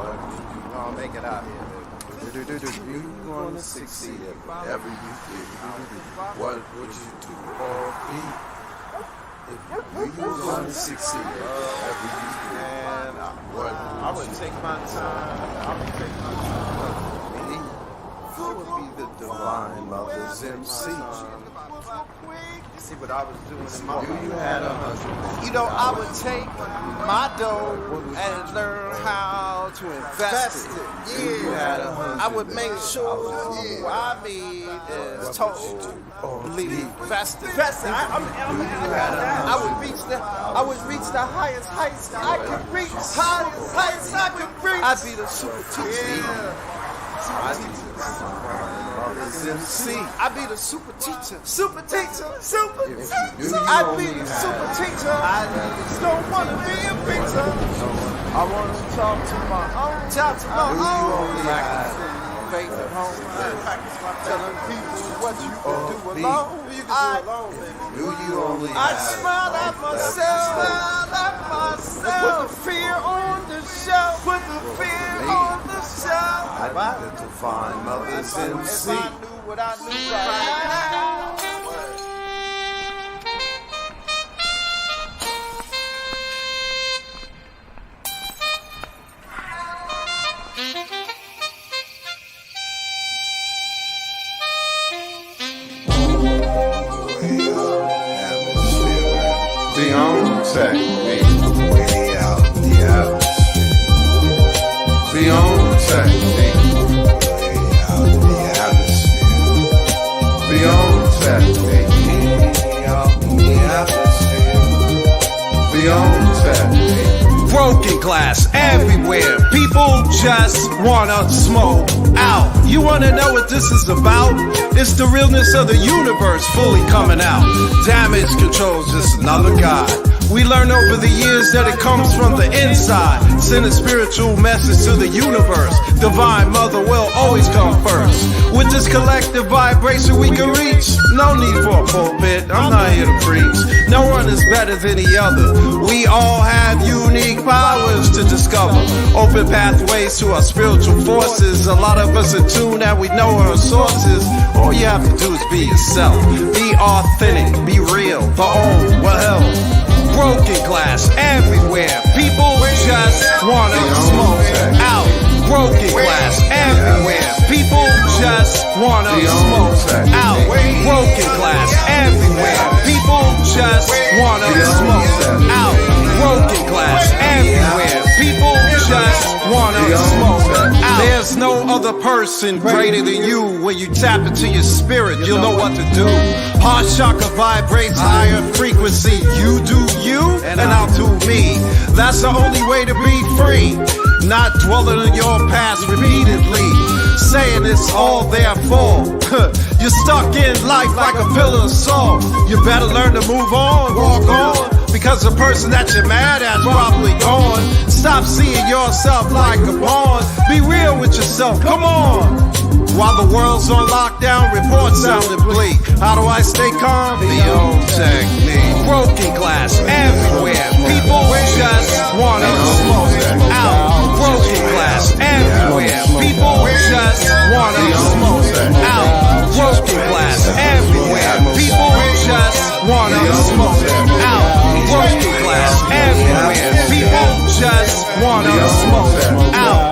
but you gonna make it out here, baby. You gonna succeed at whatever you do. What would you do or be? If you gonna succeed at whatever you do. And I would take my time. I would take my time. Me, I would be the divine mother's MC. See what I was doing in my life. You had 100. You know, I would take my dough and learn how to invest it. Yeah. I would make sure what I need is totally invested. I would reach the highest heights I could reach. I'd be the super teacher. I'd be the super teacher. I'd be the super teacher. I just don't want to be a preacher. I want to talk to my own. Faith at home. Telling people what you can do alone. I smile at myself. Put the fear on the shelf. I be the divine mother's MC. If I knew what I knew right now. Beyond technique, way out the atmosphere. Beyond technique, way out the atmosphere. Beyond technique, way out the atmosphere. Beyond technique. Broken glass everywhere. People just wanna smoke out. You wanna know what this is about? It's the realness of the universe fully coming out. Damage control's just another god. We learn over the years that it comes from the inside. Send a spiritual message to the universe. Divine Mother will always come first. With this collective vibration we can reach. No need for a pulpit, I'm not here to preach. No one is better than the other. We all have unique powers to discover. Open pathways to our spiritual forces. A lot of us are tuned and we know our sources. All you have to do is be yourself. Be authentic, be real, the own, what hell. Broken glass everywhere. People just wanna smoke out. Broken glass everywhere. People just wanna smoke out. Broken glass everywhere. People just wanna smoke out. Broken glass everywhere. People just wanna smoke out. There's no other person greater than you. When you tap into your spirit, you'll know what to do. Heart chakra vibrates higher frequency. You do you, and I'll do me. That's the only way to be free. Not dwelling in your past repeatedly, saying it's all their fault. You're stuck in life like a pillar of salt. You better learn to move on, walk on, because the person that you're mad at's probably gone. Stop seeing yourself like a pawn. Be real with yourself, come on. While the world's on lockdown, reports sounding bleak. How do I stay calm? Beyond technique. Broken glass everywhere. People just wanna smoke out. Broken glass everywhere. People just wanna smoke out. Broken glass everywhere. People just wanna smoke out. Broken glass everywhere. People just wanna smoke out.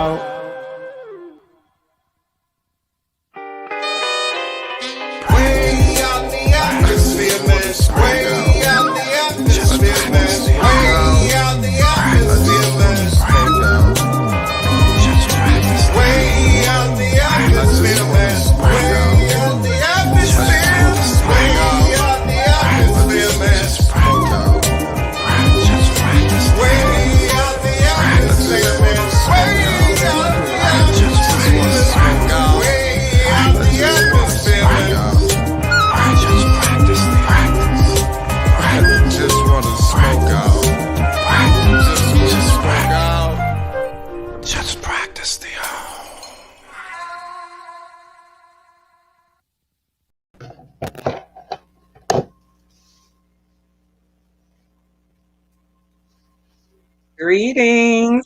Greetings.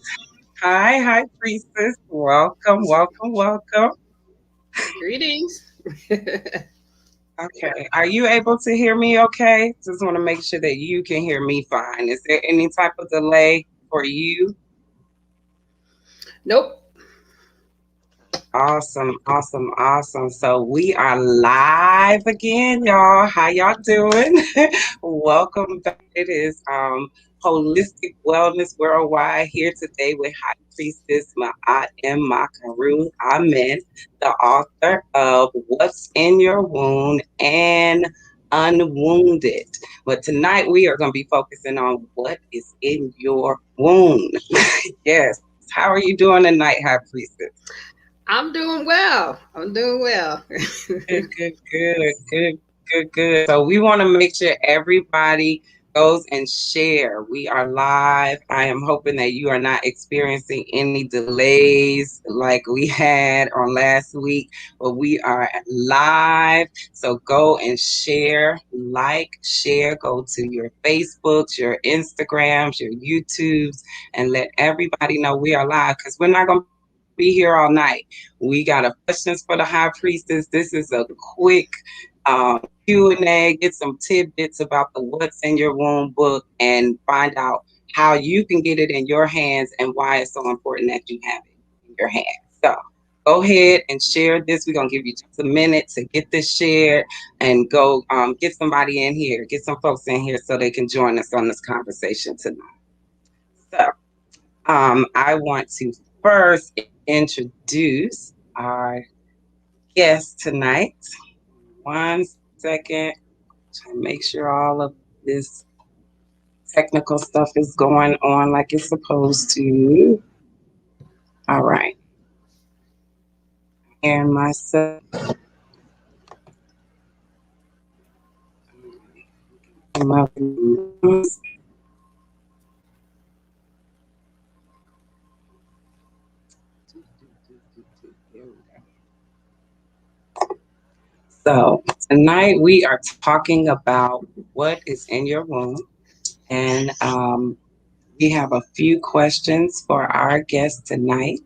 Hi, priestess. Welcome. Greetings. Okay. Are you able to hear me okay? Just want to make sure that you can hear me fine. Is there any type of delay for you? Nope. Awesome. So we are live again, y'all. How y'all doing? Welcome back. It is Holistic Wellness Worldwide here today with High Priestess Ma'at M. Makaru Amen, the author of What's in Your Wound and Unwounded. But tonight we are going to be focusing on what is in your wound. Yes. How are you doing tonight, High Priestess? I'm doing well. I'm doing well. Good. So we want to make sure everybody goes and share. We are live. I am hoping that you are not experiencing any delays like we had on last week, but we are live. So go and share, share, go to your Facebooks, your Instagrams, your YouTubes, and let everybody know we are live because we're not going to be here all night. We got a questions for the high priestess. This is a quick Q&A, get some tidbits about the What's in Your Womb book and find out how you can get it in your hands and why it's so important that you have it in your hands. So go ahead and share this. We're going to give you just a minute to get this shared and go get somebody in here, get some folks in here so they can join us on this conversation tonight. So I want to first introduce our guest tonight. One second. Try to make sure all of this technical stuff is going on like it's supposed to. All right. And myself. So tonight we are talking about what is in your womb, and we have a few questions for our guest tonight.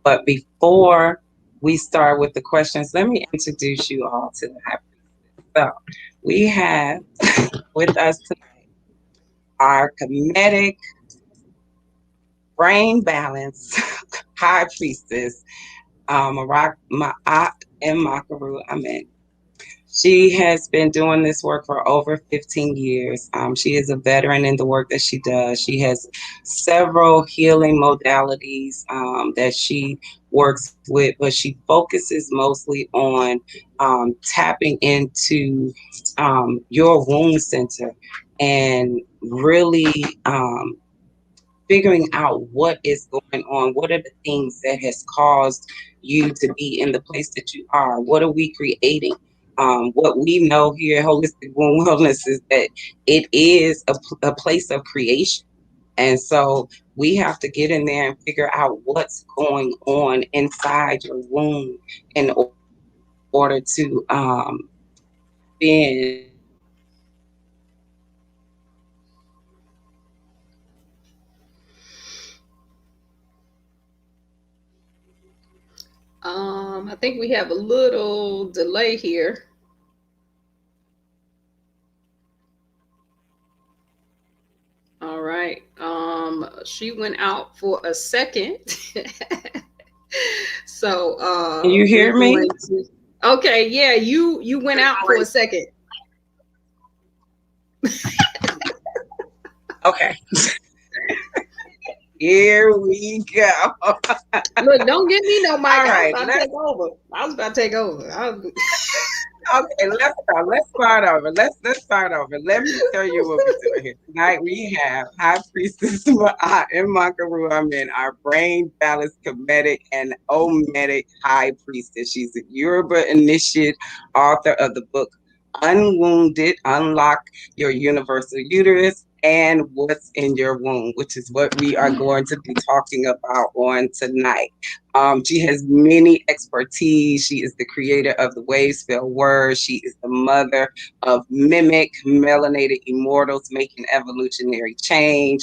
But before we start with the questions, let me introduce you all to the high priestess. So we have with us tonight our comedic brain balance high priestess, Ma'at and Makaru Amen. She has been doing this work for over 15 years. She is a veteran in the work that she does. She has several healing modalities that she works with, but she focuses mostly on tapping into your wound center and really figuring out what is going on. What are the things that has caused you to be in the place that you are? What are we creating? What we know here at Holistic Wound Wellness is that it is a place of creation. And so we have to get in there and figure out what's going on inside your womb in order to bend I think we have a little delay here. All right. She went out for a second. So Can you we're hear me? going to Okay, yeah, you went out for a second. Okay. Here we go. Look, don't give me no mic. All right, I was about to take over. okay, let's start over. Let's start over. Let me tell you what we're doing here. Tonight we have High Priestess Ma'at and Makaru Amen, our brain balance comedic and ometic high priestess. She's a Yoruba initiate, author of the book Unwounded, Unlock Your Universal Uterus, and What's in Your Womb, which is what we are going to be talking about on tonight. She has many expertise. She is the creator of the Wave Spell Word. She is the mother of Mimic, Melanated Immortals Making Evolutionary Change.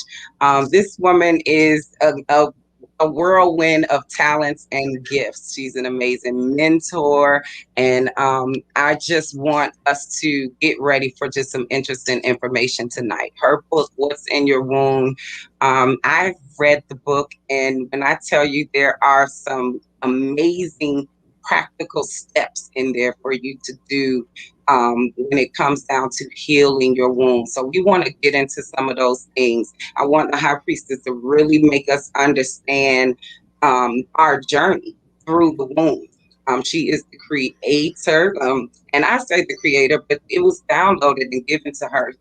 This woman is a a whirlwind of talents and gifts. She's an amazing mentor. And I just want us to get ready for just some interesting information tonight. Her book, What's in Your Womb. I've read the book, and when I tell you there are some amazing practical steps in there for you to do when it comes down to healing your womb. So we want to get into some of those things. I want the high priestess to really make us understand our journey through the womb. She is the creator, and I say the creator, but it was downloaded and given to her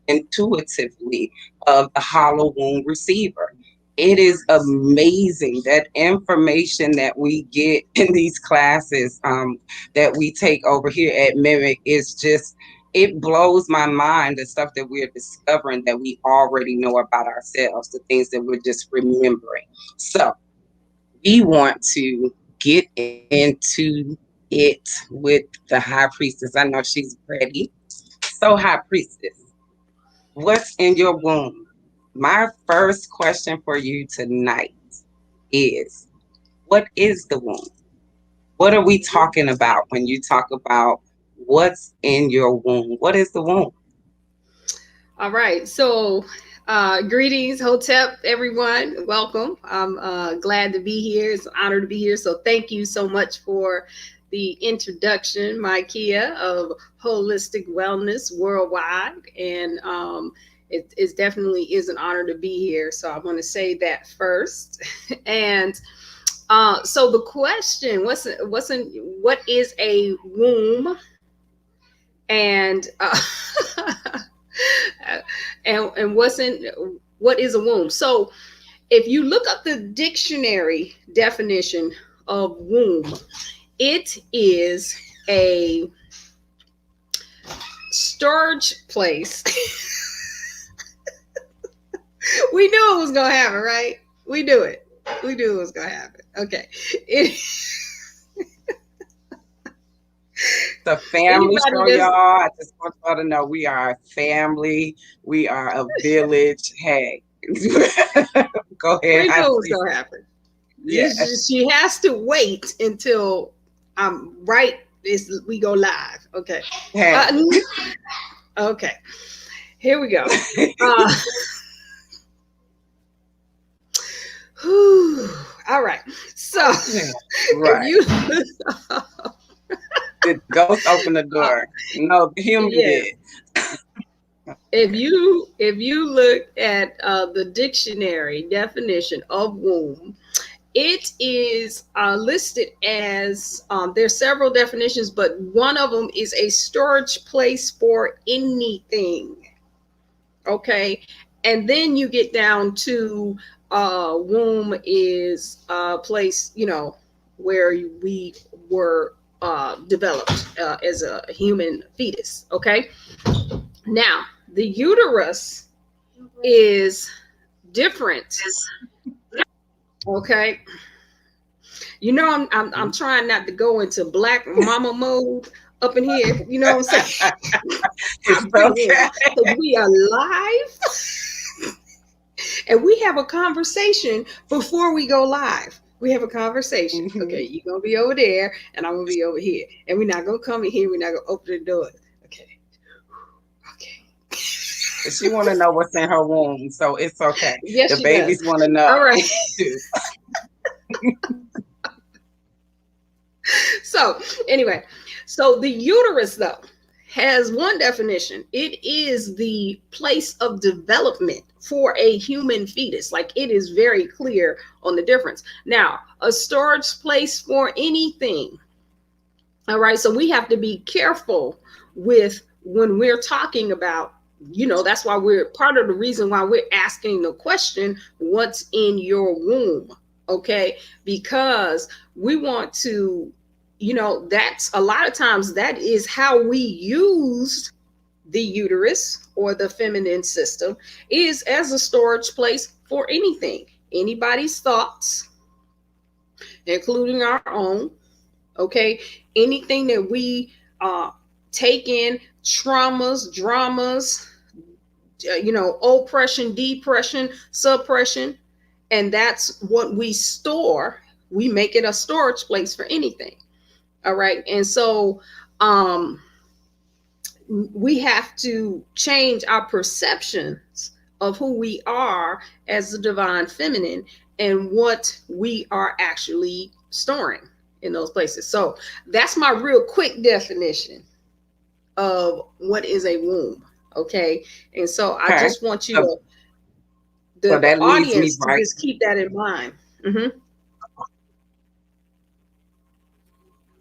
intuitively of the hollow womb receiver. It is amazing that information that we get in these classes that we take over here at Mimic is just, it blows my mind, the stuff that we're discovering that we already know about ourselves, the things that we're just remembering. So we want to get into it with the high priestess. I know she's ready. So, high priestess, what's in your womb? My first question for you tonight is, what is the womb? What are we talking about when you talk about what's in your womb? What is the womb? All right. So, greetings, Hotep, everyone. Welcome. I'm glad to be here. It's an honor to be here. So, thank you so much for the introduction, Micaiah, of Holistic Wellness Worldwide. And it definitely is an honor to be here. So, I want to say that first. And so the question, what is a womb? And and what is a womb? So if you look up the dictionary definition of womb, it is a storage place. We knew it was gonna happen, right? We knew it was gonna happen. Okay. The family show, y'all. I just want y'all to know we are a family. We are a village. Hey, go ahead. We knew it was gonna happen. Yeah. She has to wait until I'm right. We go live. Okay. Hey. Okay. Here we go. All right. So, right. The ghost opened the door. No, the human did. If you look at the dictionary definition of womb, it is listed as there's several definitions, but one of them is a storage place for anything. Okay, and then you get down to womb is a place, where we were developed as a human fetus. Okay, now the uterus is different. Okay, I'm trying not to go into Black Mama mode up in here. You know what I'm saying? Because we are live. And we have a conversation before we go live. We have a conversation. Okay, you're going to be over there, and I'm going to be over here. And we're not going to come in here. We're not going to open the door. Okay. She want to know what's in her womb, so it's okay. Yes, the babies want to know. All right. So, anyway. So, the uterus, though, has one definition. It is the place of development for a human fetus. Like, it is very clear on the difference. Now, a storage place for anything. All right. So we have to be careful with when we're talking about, that's why we're part of the reason why we're asking the question, what's in your womb? Okay. Because we want to, that's a lot of times that is how we use the uterus or the feminine system, is as a storage place for anybody's thoughts, including our own. Okay. Anything that we take in, traumas, dramas, oppression, depression, suppression, And that's what we store. We make it a storage place for anything. All right. And so we have to change our perceptions of who we are as the divine feminine and what we are actually storing in those places. So that's my real quick definition of what is a womb. Okay. And so I Okay. just want you So, to, so the that leads me audience to right. just keep that in mind. Mm-hmm.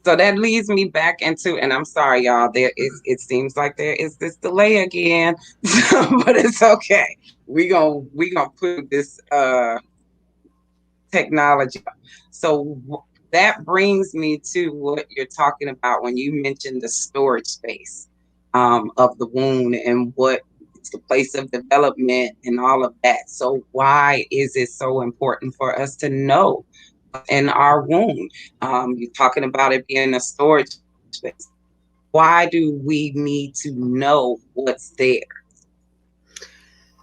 So that leads me back into, and I'm sorry, y'all. It seems like there is this delay again, but it's okay. We gonna put this technology. So that brings me to what you're talking about when you mentioned the storage space of the wound and what it's the place of development and all of that. So why is it so important for us to know in our womb? You're talking about it being a storage space. Why do we need to know what's there?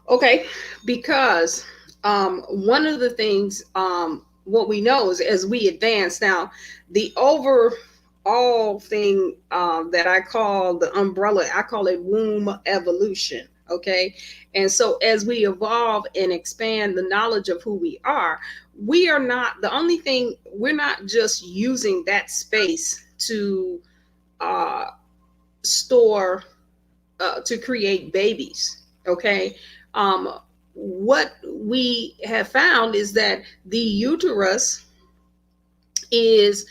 Okay, because one of the things, what we know is as we advance now, the overall thing that I call the umbrella, I call it womb evolution. Okay, and so as we evolve and expand the knowledge of who we are not the only thing. We're not just using that space to uh, store to create babies. Okay. What we have found is that the uterus is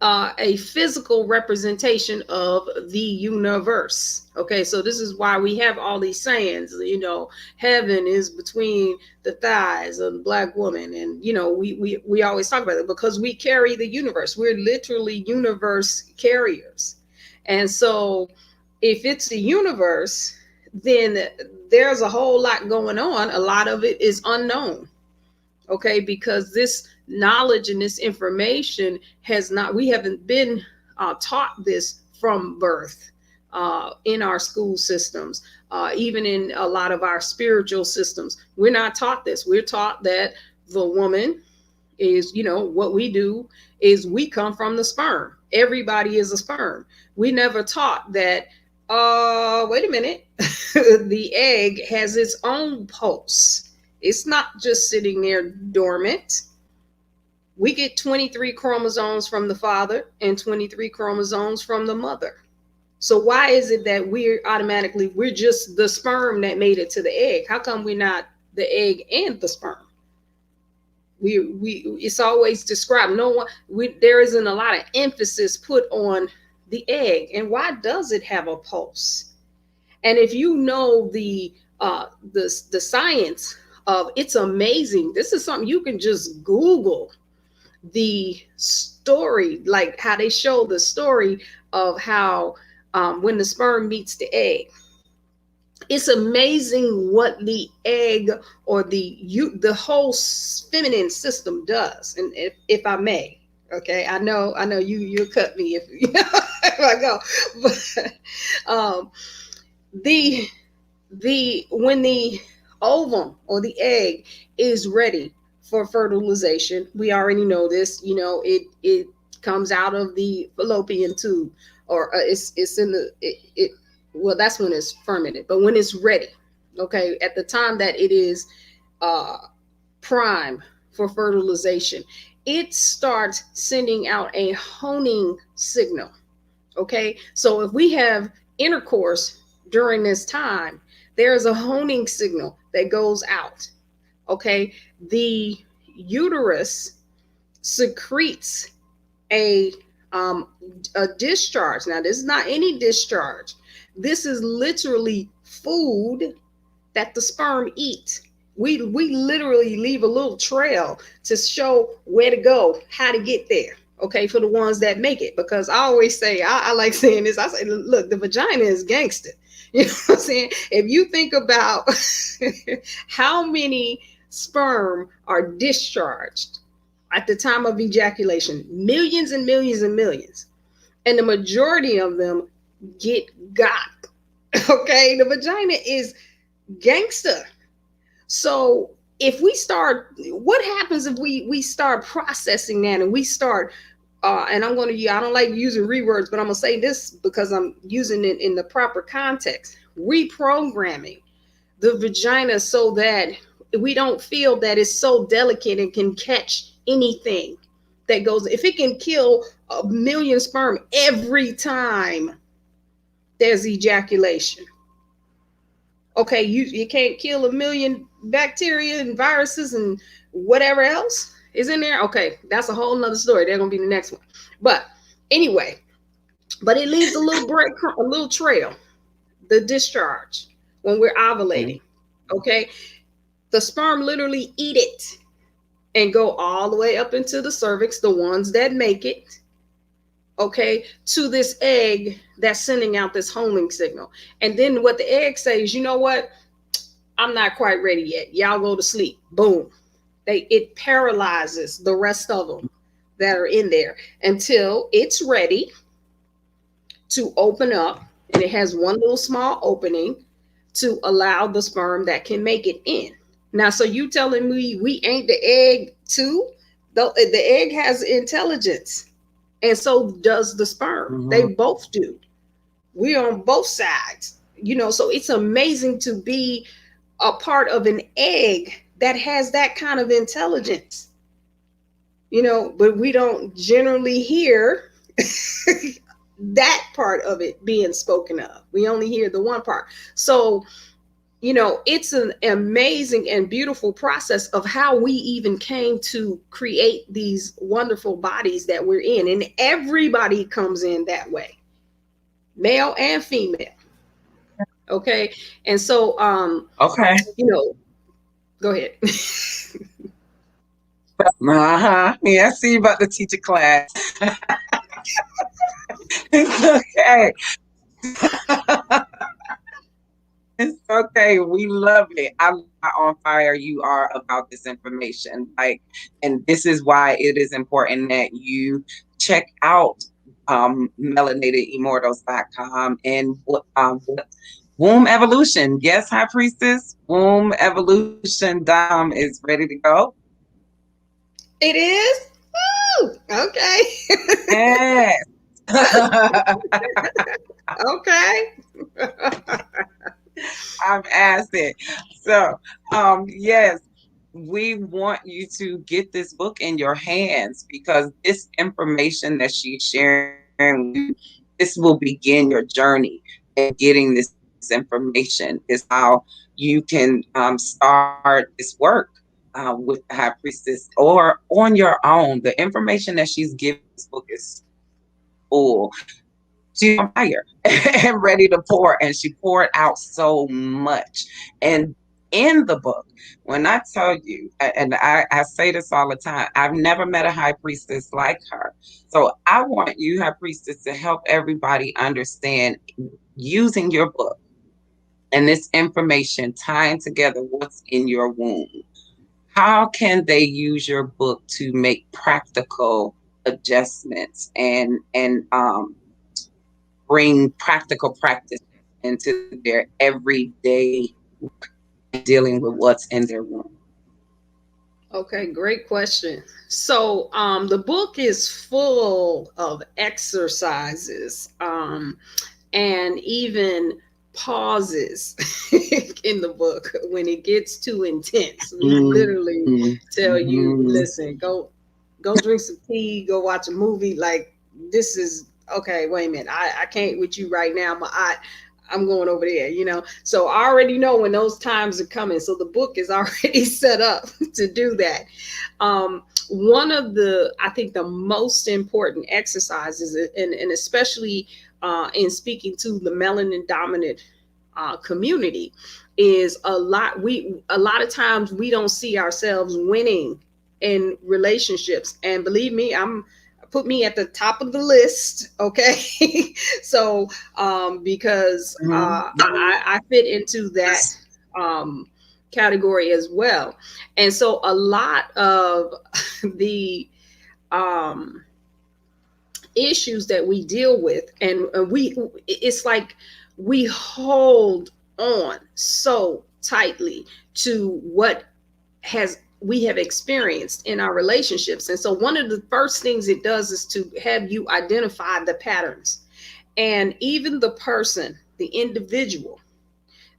a physical representation of the universe. Okay, so this is why we have all these sayings, heaven is between the thighs of the black woman. And, we always talk about it because we carry the universe. We're literally universe carriers. And so if it's the universe, then there's a whole lot going on. A lot of it is unknown. Okay, because this knowledge and this information we haven't been taught this from birth in our school systems, even in a lot of our spiritual systems. We're not taught this. We're taught that the woman is, what we do is we come from the sperm. Everybody is a sperm. We never taught that, wait a minute, the egg has its own pulse. It's not just sitting there dormant. We get 23 chromosomes from the father and 23 chromosomes from the mother. So why is it that we're just the sperm that made it to the egg? How come we're not the egg and the sperm? It's always described. There isn't a lot of emphasis put on the egg. And why does it have a pulse? And if you know the science of, it's amazing. This is something you can just Google the story, like how they show the story of how when the sperm meets the egg. It's amazing what the egg or the whole feminine system does. And if I may, okay, I know you'll cut me if if I go, but when the ovum or the egg is ready for fertilization, we already know this. It comes out of the fallopian tube, or it's in the well, that's when it's fermented. But when it's ready, okay, at the time that it is prime for fertilization, it starts sending out a honing signal. Okay, so if we have intercourse during this time, there's a honing signal that goes out. Okay, the uterus secretes a discharge. Now, this is not any discharge. This is literally food that the sperm eat. We literally leave a little trail to show where to go, how to get there. Okay, for the ones that make it, because I always say, I like saying this. I say, look, the vagina is gangster. You know what I'm saying? If you think about how many sperm are discharged at the time of ejaculation, millions and millions and millions, and the majority of them get got. Okay, the vagina is gangster. So if we start, what happens if we start processing that, and we start and I'm going to, I don't like using rewords, but I'm going to say this because I'm using it in the proper context. Reprogramming the vagina so that we don't feel that it's so delicate and can catch anything that goes. If it can kill 1,000,000 sperm every time there's ejaculation, okay, you can't kill 1,000,000 bacteria and viruses and whatever else is in there. Okay, that's a whole nother story. They're gonna be the next one. But anyway, but it leaves a little break, a little trail, the discharge when we're ovulating. Okay, the sperm literally eat it and go all the way up into the cervix, the ones that make it, okay, to this egg that's sending out this homing signal. And then what the egg says, you know what, I'm not quite ready yet, y'all go to sleep. Boom. It paralyzes the rest of them that are in there until it's ready to open up, and it has one little small opening to allow the sperm that can make it in. Now, so you telling me we ain't the egg too? The egg has intelligence, and so does the sperm. They both do. We're on both sides, you know, so it's amazing to be a part of an egg that has that kind of intelligence, you know, but we don't generally hear that part of it being spoken of. We only hear the one part. So, you know, it's an amazing and beautiful process of how we even came to create these wonderful bodies that we're in. And everybody comes in that way, male and female. Okay. And so, Okay. you know, go ahead. Yeah, I see you about to teach a class. It's okay. It's okay. We love it. I love how on fire you are about this information. Like, and this is why it is important that you check out melanatedimmortals.com and Womb Evolution. Yes, High Priestess, wombevolution.com is ready to go. It is? Woo! Okay. Yes. Okay. I'm asking. So, yes, we want you to get this book in your hands because this information that she's sharing, this will begin your journey in getting this information. Is how you can start this work with the High Priestess or on your own. The information that she's giving this book is full. She's on fire and ready to pour, and she poured out so much. And in the book, when I tell you, and I say this all the time, I've never met a high priestess like her. So I want you, High Priestess, to help everybody understand using your book and this information, tying together what's in your womb. How can they use your book to make practical adjustments and bring practical practice into their everyday dealing with what's in their womb? Okay, great question. So the book is full of exercises and even pauses in the book when it gets too intense. We literally tell you, listen, go drink some tea, go watch a movie. Like, this is okay, wait a minute, I can't with you right now. I'm going over there, you know. So I already know when those times are coming. So the book is already set up to do that. One of the, I think the most important exercises, and especially in speaking to the melanin dominant community, is a lot of times we don't see ourselves winning in relationships. And believe me, put me at the top of the list. Okay. So, because I fit into that category as well. And so a lot of the issues that we deal with, and it's like we hold on so tightly to what has we have experienced in our relationships. And so one of the first things it does is to have you identify the patterns. And even the person, the individual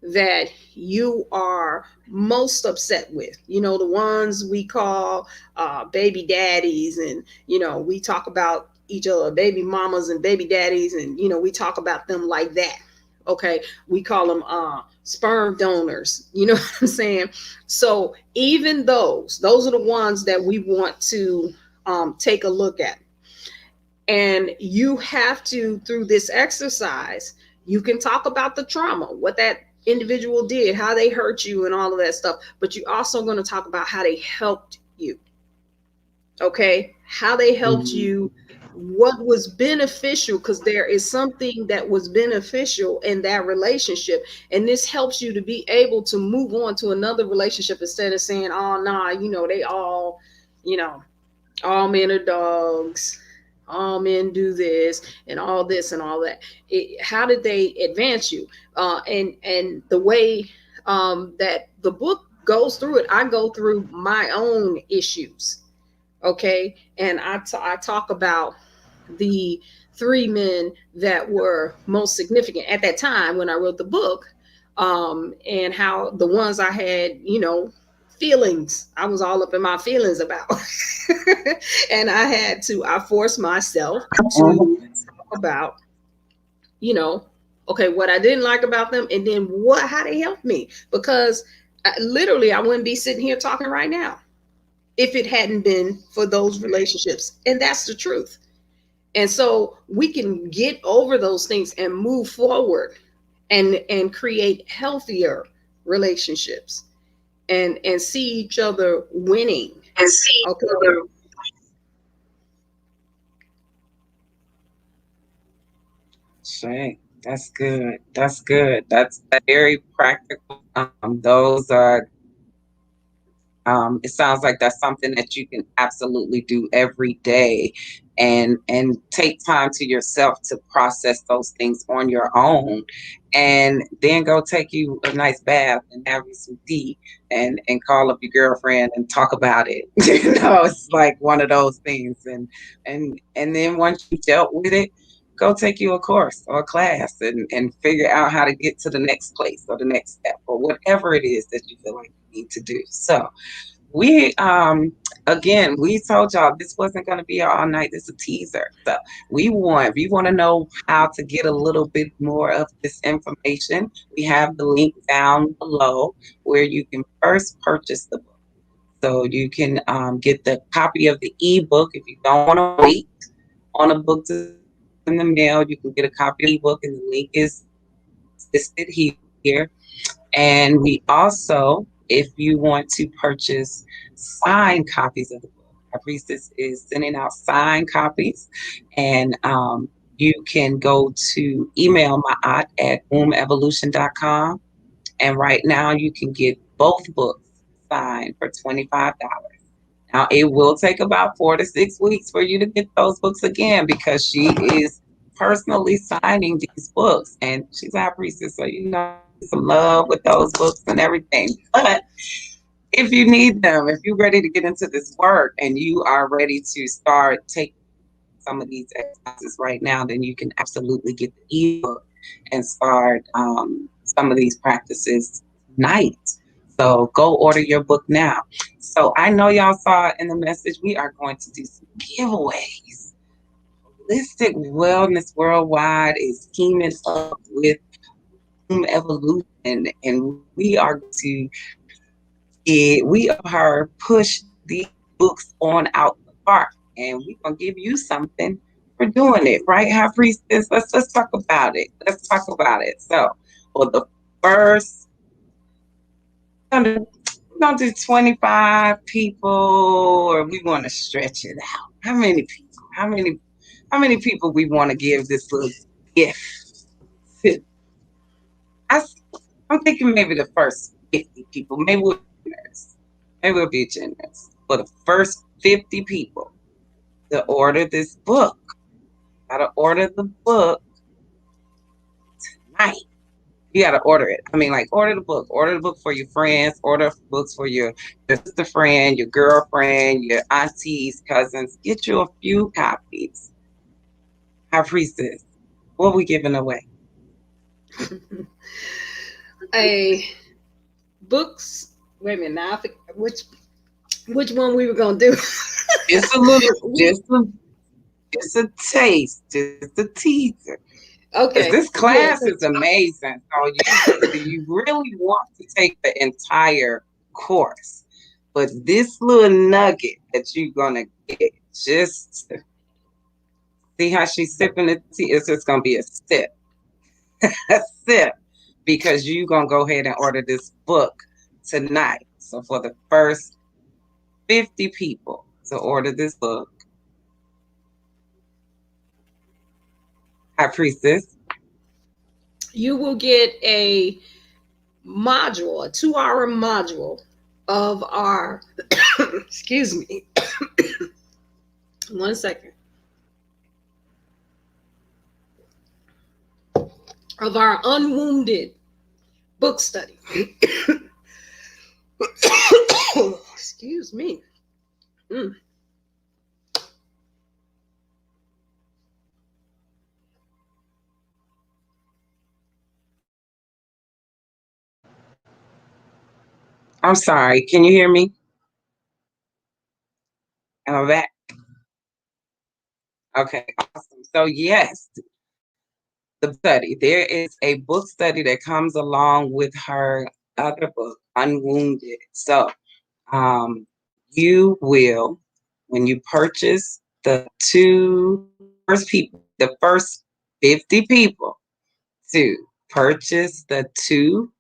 that you are most upset with, the ones we call baby daddies, and we talk about each other baby mamas and baby daddies, and we talk about them like that. Okay, we call them sperm donors, you know what I'm saying? So even those are the ones that we want to take a look at. And you have to, through this exercise, you can talk about the trauma, what that individual did, how they hurt you, and all of that stuff. But you're also going to talk about how they helped you. Okay? How they helped you, what was beneficial, because there is something that was beneficial in that relationship. And this helps you to be able to move on to another relationship instead of saying, oh, nah, they all, all men are dogs, all men do this and all this and all that. How did they advance you? And the way that the book goes through it, I go through my own issues. Okay. And I talk about the three men that were most significant at that time when I wrote the book, and how the ones I had, feelings, I was all up in my feelings about. And I forced myself to talk about, okay, what I didn't like about them, and then how they helped me. Because literally I wouldn't be sitting here talking right now if it hadn't been for those relationships. And that's the truth. And so we can get over those things and move forward and create healthier relationships and see each other winning. And see Okay. Shay, that's good. That's good. That's very practical. Those are it sounds like that's something that you can absolutely do every day, and take time to yourself to process those things on your own, and then go take you a nice bath and have you some tea, and call up your girlfriend and talk about it. It's like one of those things, and then once you dealt with it, go take you a course or a class, and figure out how to get to the next place or the next step or whatever it is that you feel like you need to do. So we again, we told y'all this wasn't going to be all night. This is a teaser. So if you want to know how to get a little bit more of this information, we have the link down below where you can first purchase the book. So you can get the copy of the ebook. If you don't want to wait on a book to in the mail, you can get a copy of the ebook, and the link is listed here. And we also, if you want to purchase signed copies of the book, our priestess is sending out signed copies. And you can go to email my aunt at wombevolution.com. And right now you can get both books signed for $25. Now, it will take about 4 to 6 weeks for you to get those books again, because she is personally signing these books, and she's our priestess, so some love with those books and everything. But if you need them, if you're ready to get into this work and you are ready to start taking some of these exercises right now, then you can absolutely get the ebook and start some of these practices tonight. So go order your book now. So I know y'all saw in the message, we are going to do some giveaways. Holistic Wellness Worldwide is teaming up with Evolution, and we are push these books on out the park, and we're gonna give you something for doing it, right, High Priestess? Let's talk about it. Let's talk about it. So for the first, we're gonna do 25 people, or we want to stretch it out. How many people? How many people we want to give this little gift to? I'm thinking maybe the first 50 people. Maybe we'll be generous. Maybe we'll be generous. For the first 50 people to order this book, gotta order the book tonight. You got to order it. I mean, like, order the book. Order the book for your friends. Order books for your sister friend, your girlfriend, your aunties, cousins. Get you a few copies. High Priestess, what we giving away? A books. Wait a minute. Now I forget which one we were gonna do. It's a little, it's a taste, just a teaser. Okay. This Yeah. class is amazing. So you really want to take the entire course, but this little nugget that you're gonna get, just see how she's sipping the tea. It's just gonna be a sip, a sip, because you're gonna go ahead and order this book tonight. So for the first 50 people to order this book, High Priestess, you will get a module, a 2-hour module of our excuse me. 1 second. Of our unwounded book study. Excuse me. I'm sorry, can you hear me? Am I back? Okay, awesome. So yes, the study. There is a book study that comes along with her other book, Unwounded. So you will, when you purchase the first 50 people to purchase the two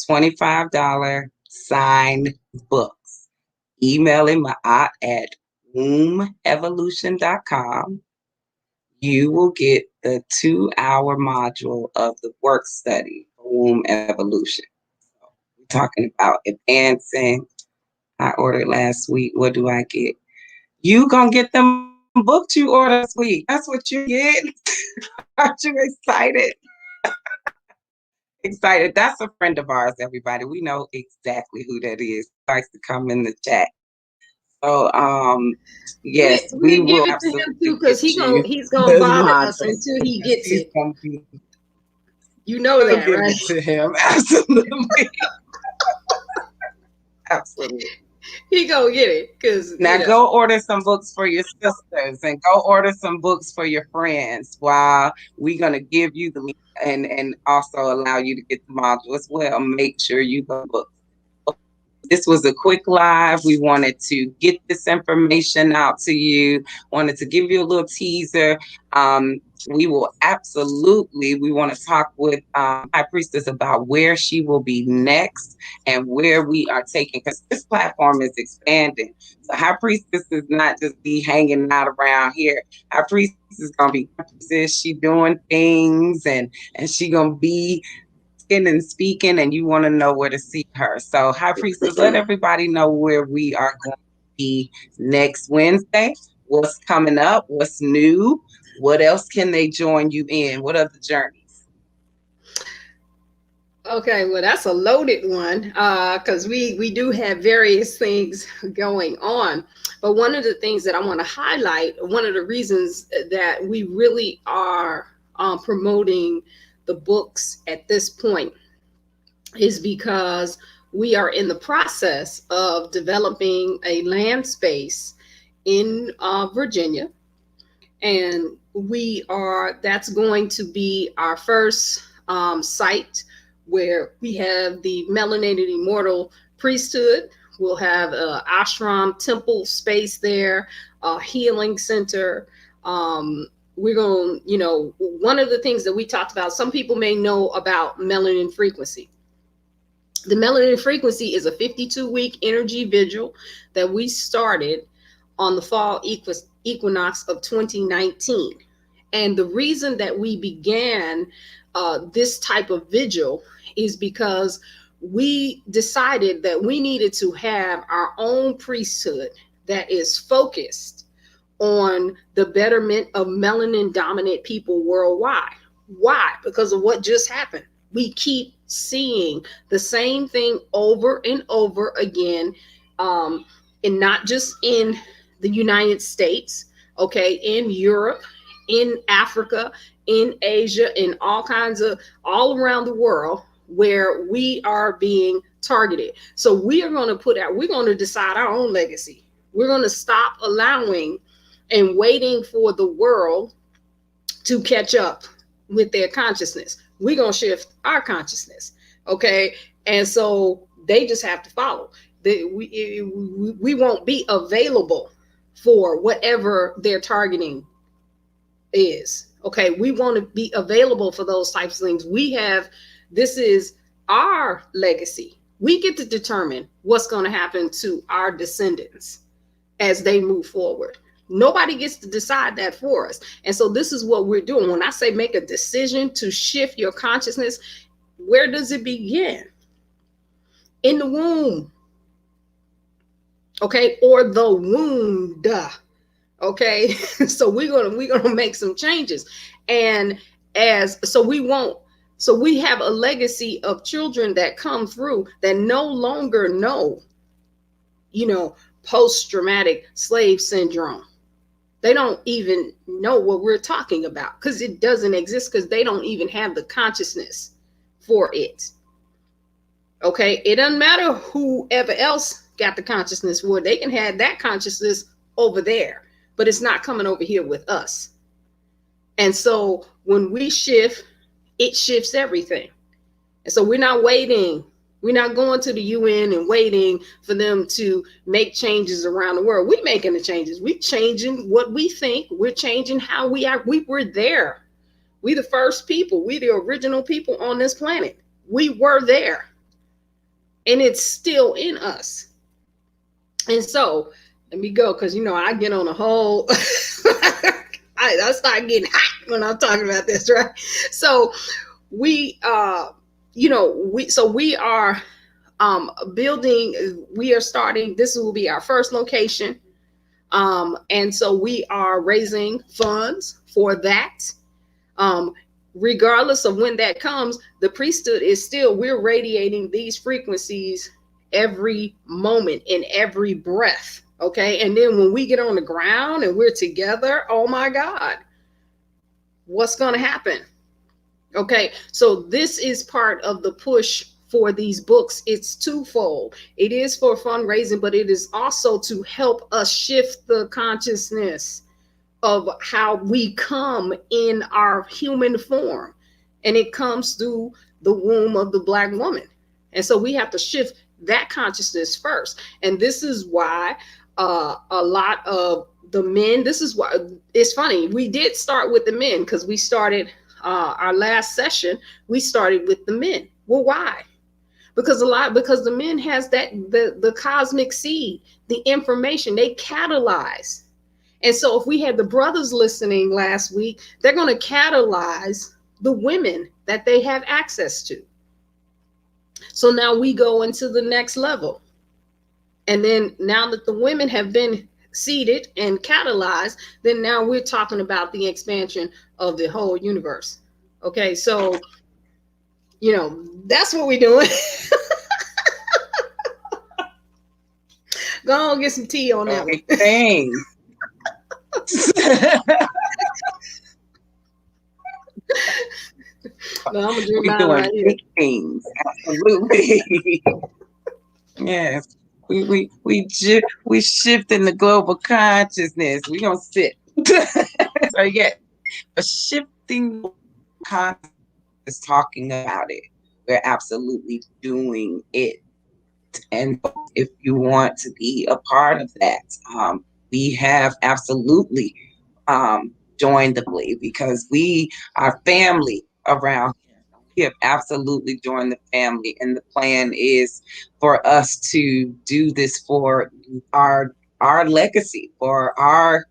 $25 signed books, email him at wombevolution.com. You will get the 2-hour module of the work study for womb evolution. So we're talking about advancing. I ordered last week. What do I get? You gonna get them books you ordered this week. That's what you get. Aren't you excited? Excited. That's a friend of ours, everybody. We know exactly who that is. He likes to come in the chat. So yes, we will give it to him too, because he's gonna bother us until he gets it. You know that, give right? it to him. Absolutely. Absolutely. He gonna get it, because now go order some books for your sisters and go order some books for your friends while we're gonna give you the link and also allow you to get the module as well. Make sure you go book. This was a quick live. We wanted to get this information out to you, wanted to give you a little teaser. We will absolutely, we want to talk with High Priestess about where she will be next and where we are taking, because this platform is expanding. So High Priestess is not just be hanging out around here. High Priestess is going to be, she doing things and she going to be and speaking, and you want to know where to see her. So High Priestess, let everybody know where we are going to be next Wednesday, what's coming up, what's new, what else can they join you in, what are the journeys? Okay, well, that's a loaded one, because we do have various things going on. But one of the things that I want to highlight, one of the reasons that we really are promoting the books at this point, is because we are in the process of developing a land space in Virginia, and that's going to be our first site where we have the Melanated Immortal Priesthood. We'll have an ashram temple space there, a healing center. We're going to, one of the things that we talked about, some people may know about melanin frequency. The melanin frequency is a 52-week energy vigil that we started on the fall equinox of 2019. And the reason that we began this type of vigil is because we decided that we needed to have our own priesthood that is focused on the betterment of melanin dominant people worldwide. Why? Because of what just happened. We keep seeing the same thing over and over again, and not just in the United States, okay, in Europe, in Africa, in Asia, in all around the world, where we are being targeted. So we are going to we're going to decide our own legacy. We're going to stop allowing and waiting for the world to catch up with their consciousness. We're going to shift our consciousness. Okay. And so they just have to follow. We won't be available for whatever their targeting is. Okay. We want to be available for those types of things. This is our legacy. We get to determine what's going to happen to our descendants as they move forward. Nobody gets to decide that for us. And so this is what we're doing. When I say make a decision to shift your consciousness, where does it begin? In the womb. Okay, or the wound. Okay, so we're gonna make some changes. And we have a legacy of children that come through that no longer know, post-traumatic slave syndrome. They don't even know what we're talking about because it doesn't exist, because they don't even have the consciousness for it. Okay, it doesn't matter whoever else got the consciousness for it. They can have that consciousness over there, but it's not coming over here with us. And so when we shift, it shifts everything. And so we're not waiting. We're not going to the UN and waiting for them to make changes around the world. We're making the changes. We're changing what we think. We're changing how we act. We were there. We the first people. We the original people on this planet. We were there. And it's still in us. And so let me go, because I get on a whole I start getting hot when I'm talking about this, right? So we are building, we are starting, this will be our first location. And so we are raising funds for that. Regardless of when that comes, the priesthood is still, we're radiating these frequencies every moment, in every breath. Okay. And then when we get on the ground and we're together, oh my God, what's going to happen? Okay. So this is part of the push for these books. It's twofold. It is for fundraising, but it is also to help us shift the consciousness of how we come in our human form. And it comes through the womb of the Black woman. And so we have to shift that consciousness first. And this is why a lot of the men, this is why it's funny. We did start with the men, because we started our last session, we started with the men. Well, why? Because the men has the cosmic seed, the information, they catalyze. And so if we had the brothers listening last week, they're going to catalyze the women that they have access to. So now we go into the next level. And then now that the women have been seeded and catalyzed, then now we're talking about the expansion of the whole universe. Okay, so, that's what we're doing. Go on, get some tea on that one. Thanks. No, I'm gonna drink mine We're doing right here. big things. Absolutely. Yes. We shifting the global consciousness. We gonna sit. So yeah, but shifting consciousness, talking about it. We're absolutely doing it. And if you want to be a part of that, we have absolutely joined the family, because we are family around here. We have absolutely joined the family, and the plan is for us to do this for our legacy, for our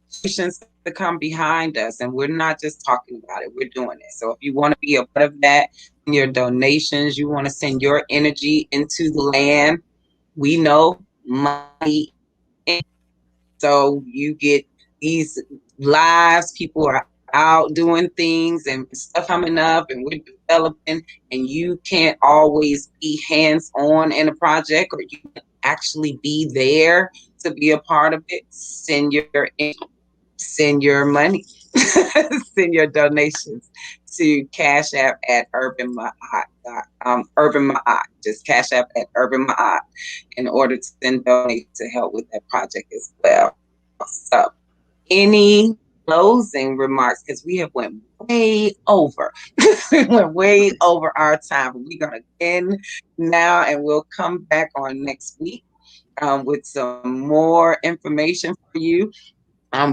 generations to come behind us. And we're not just talking about it, we're doing it. So if you want to be a part of that, your donations, you want to send your energy into the land, we know money. So you get these lives, people are out doing things and stuff coming up, and we're developing and you can't always be hands-on in a project, or you can actually be there to be a part of it, send your money, send your donations to Cash App at urbanmaat, just Cash App at urbanmaat, in order to then donate to help with that project as well. So, any closing remarks? Because we have went way over. We went way over our time. We're gonna end now, and we'll come back on next week with some more information for you.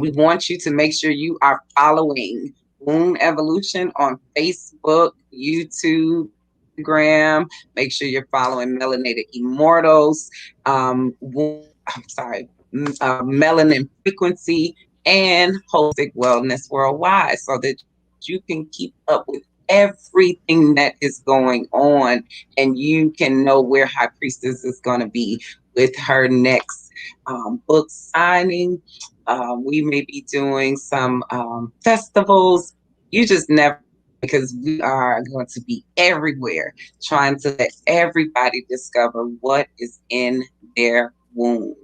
We want you to make sure you are following Womb Evolution on Facebook, YouTube, Instagram. Make sure you're following Melanated Immortals. Melanin Frequency and Holistic Wellness Worldwide, so that you can keep up with everything that is going on, and you can know where High Priestess is going to be with her next book signing. We may be doing some festivals. You just never, because we are going to be everywhere trying to let everybody discover what is in their womb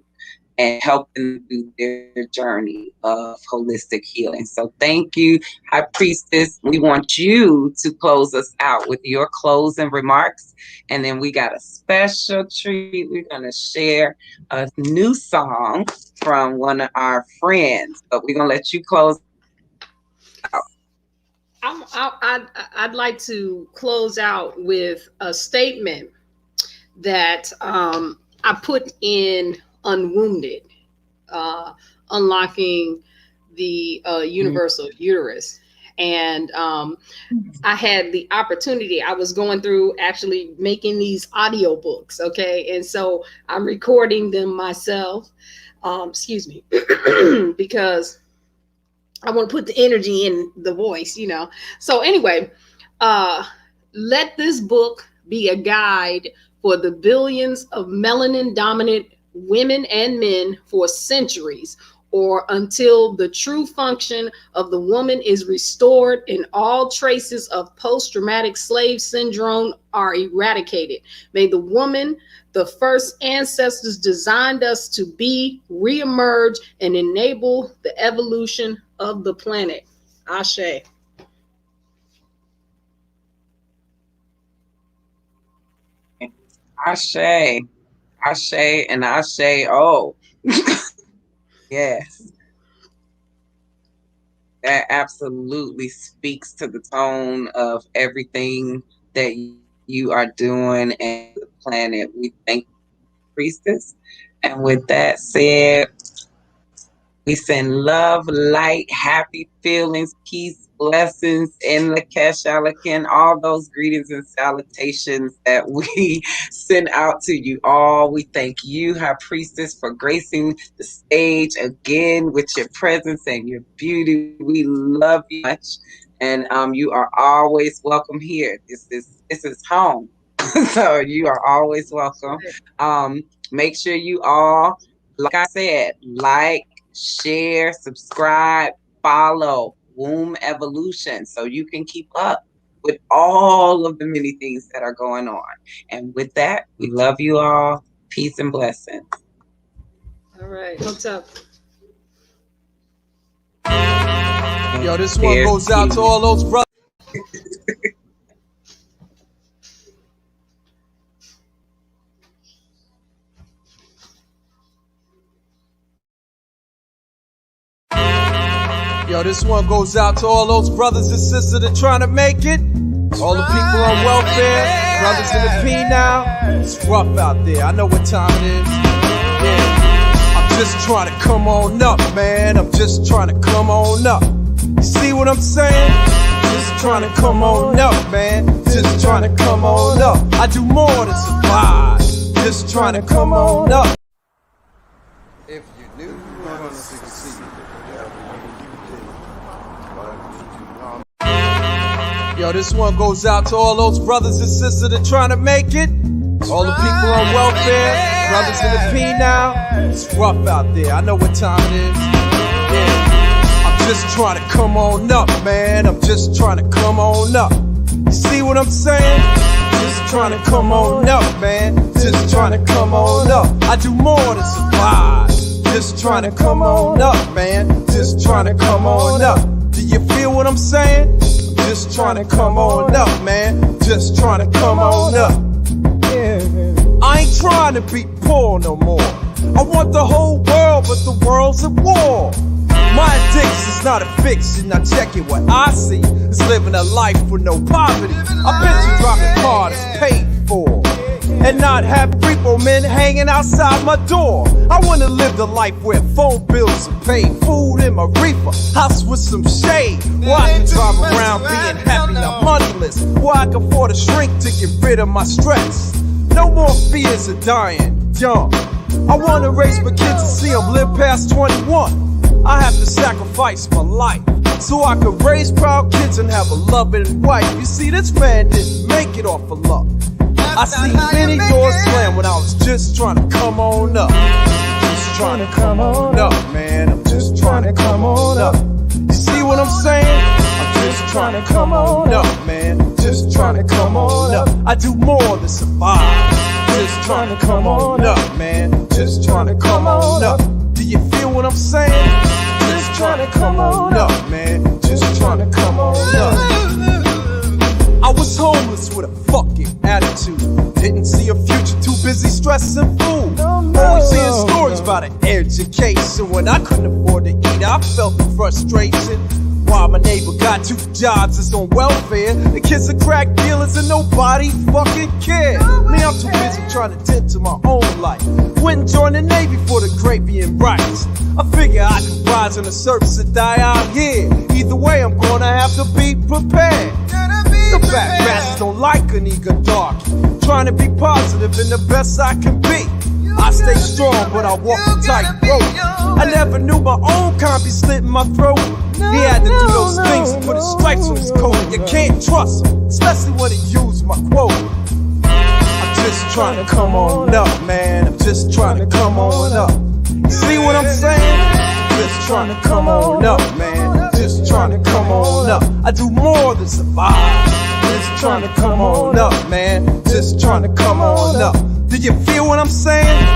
and help them through their journey of holistic healing. So thank you, High Priestess. We want you to close us out with your closing remarks. And then we got a special treat. We're going to share a new song from one of our friends, but we're going to let you close out. I'd like to close out with a statement that I put in Unwounded, Unlocking the Universal Uterus. And I had the opportunity, I was going through actually making these audiobooks, okay? And so I'm recording them myself, excuse me, because I want to put the energy in the voice, you know? So anyway, let this book be a guide for the billions of melanin-dominant women and men for centuries, or until the true function of the woman is restored and all traces of post-traumatic slave syndrome are eradicated. May the woman, the first ancestors designed us to be, reemerge and enable the evolution of the planet. Ashe. Ashe. Ashe and Ashe. Oh, yes. That absolutely speaks to the tone of everything that you are doing and the planet. We thank you, Priestess. And with that said, we send love, light, happy feelings, peace, blessings in the Keshalakin, all those greetings and salutations that we send out to you all. We thank you, High Priestess, for gracing the stage again with your presence and your beauty. We love you much, and you are always welcome here. This is home, so you are always welcome. Make sure you all, like I said, like, share, subscribe, follow Womb Evolution, so you can keep up with all of the many things that are going on. And with that, we love you all. Peace and blessings. All right, what's up? Yo, this one goes out to all those brothers. Yo, this one goes out to all those brothers and sisters that are trying to make it. All the people on welfare, brothers in the P now. It's rough out there. I know what time it is. Yeah. I'm just trying to come on up, man. I'm just trying to come on up. You see what I'm saying? Just trying to come on up, man. Just trying to come on up. I do more than survive. Just trying to come on up. If you knew you were going to succeed, Yo, this one goes out to all those brothers and sisters that are trying to make it. All the people on welfare, brothers in the P now. It's rough out there. I know what time it is. Yeah. I'm just trying to come on up, man. I'm just trying to come on up. You see what I'm saying? Just trying to come on up, man. Just trying to come on up. I do more than survive. Just trying to come on up, man. Just trying to come on up. Do you feel what I'm saying? Just trying to come on up, man. Just trying to come on up. Yeah. I ain't trying to be poor no more. I want the whole world, but the world's at war. My addiction's not a fiction. I check it. What I see is living a life with no poverty. I picture driving a car that's paid for, and not have repo men hanging outside my door. I wanna live the life where phone bills are paid, food in my reefer, house with some shade, where I can drive around being happy, not moneyless, where I can afford a shrink to get rid of my stress. No more fears of dying young. I wanna raise my kids and see them live past 21. I have to sacrifice my life so I could raise proud kids and have a loving wife. You see, this man didn't make it off of luck. I see many doors slam when I was just trying to come on up. Just trying to come on up, man. I'm just trying to come on up. You see what I'm saying? I'm just trying to come on up, man. Just trying to come on up. I do more than survive. Just trying to come on up, man. Just trying to come on up. Do you feel what I'm saying? Just trying to come on up, man. Just trying to come on up. I was homeless with a fucking attitude. Didn't see a future, too busy stressing food. Always hearing stories about an education. When I couldn't afford to eat, I felt the frustration. While my neighbor got 2 jobs, is on welfare. The kids are crack dealers and nobody fucking cares. Me, I'm too busy trying to tend to my own life. Went and joined the Navy for the gravy and rice. I figure I could rise in the service and die out here. Either way, I'm gonna have to be prepared. The fat bastards don't like a nigga dark. Trying to be positive and the best I can be. I stay strong, but I walk a tight rope. I never knew my own kind be slitting my throat. He had to do those things and put his stripes on his coat. You can't trust him, especially when he used my quote. I'm just trying to come on up, man. I'm just trying to come on up. You see what I'm saying? Just trying to come on up, man. Just trying to come on up. I do more than survive. Just trying to come on up, man. Just trying to come on up. Do you feel what I'm saying?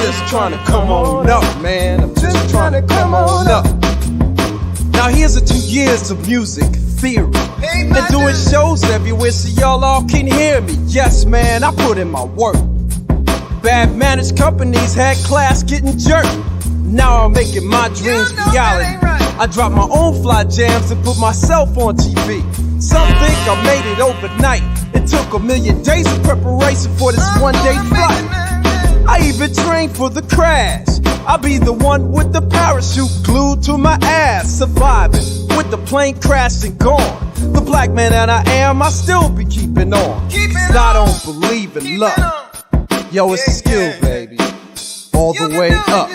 Just trying to come on up, man. I'm just trying to come on up. Now here's the 2 years of music theory and doing shows everywhere so y'all all can hear me. Yes, man, I put in my work. Bad managed companies had class getting jerked. Now I'm making my dreams reality. I drop my own fly jams and put myself on TV. Some think I made it overnight. It took a million days of preparation for this one-day flight. I even trained for the crash. I'll be the one with the parachute glued to my ass, surviving with the plane crashing gone. The black man that I am, I still be keeping on. 'Cause I don't believe in luck. Yo, it's a skill, baby. All the way up.